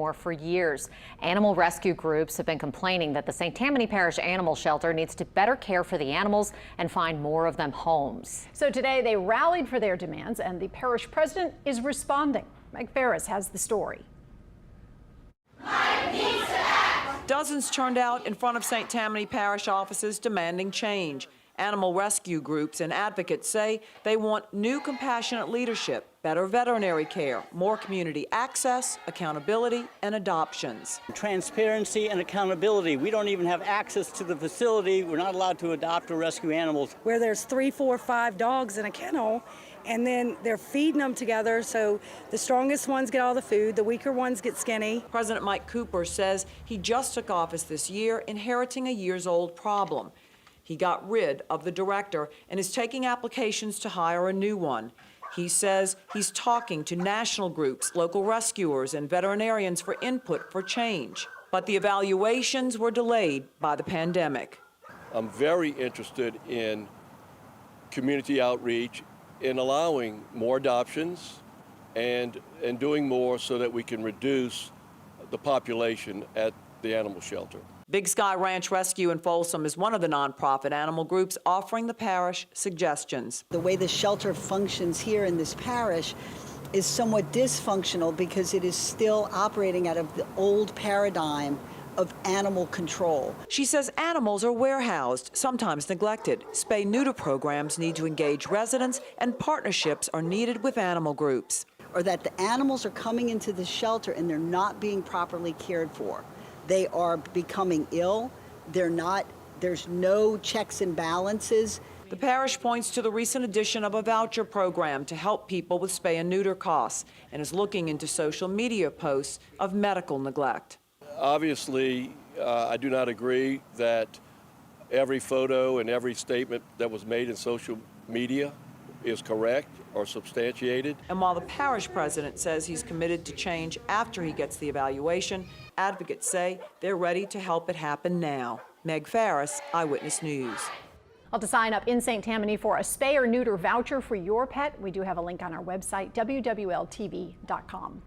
For years. Animal rescue groups have been complaining that the St. Tammany Parish Animal Shelter needs to better care for the animals and find more of them homes. So today they rallied for their demands, and the parish president is responding. Meg Ferris has the story. Dozens turned out in front of St. Tammany Parish offices demanding change. Animal rescue groups and advocates say they want new compassionate leadership, better veterinary care, more community access, accountability, and adoptions. Transparency and accountability. We don't even have access to the facility. We're not allowed to adopt or rescue animals. Where there's 3, 4, 5 dogs in a kennel, and then they're feeding them together, so the strongest ones get all the food, the weaker ones get skinny. President Mike Cooper says he just took office this year, inheriting a years-old problem. He got rid of the director and is taking applications to hire a new one. He says he's talking to national groups, local rescuers, and veterinarians for input for change. But the evaluations were delayed by the pandemic. I'm very interested in community outreach, in allowing more adoptions and doing more so that we can reduce the population at the animal shelter. Big Sky Ranch Rescue in Folsom is one of the nonprofit animal groups offering the parish suggestions. The way the shelter functions here in this parish is somewhat dysfunctional because it is still operating out of the old paradigm of animal control. She says animals are warehoused, sometimes neglected. Spay-neuter programs need to engage residents, and partnerships are needed with animal groups. Or that the animals are coming into the shelter and they're not being properly cared for. They are becoming ill. There's no checks and balances. The parish points to the recent addition of a voucher program to help people with spay and neuter costs and is looking into social media posts of medical neglect. Obviously, I do not agree that every photo and every statement that was made in social media is correct or substantiated. And while the parish president says he's committed to change after he gets the evaluation, advocates say they're ready to help it happen now. Meg Ferris, Eyewitness News. Well, to sign up in St. Tammany for a spay or neuter voucher for your pet, we do have a link on our website, wwltv.com.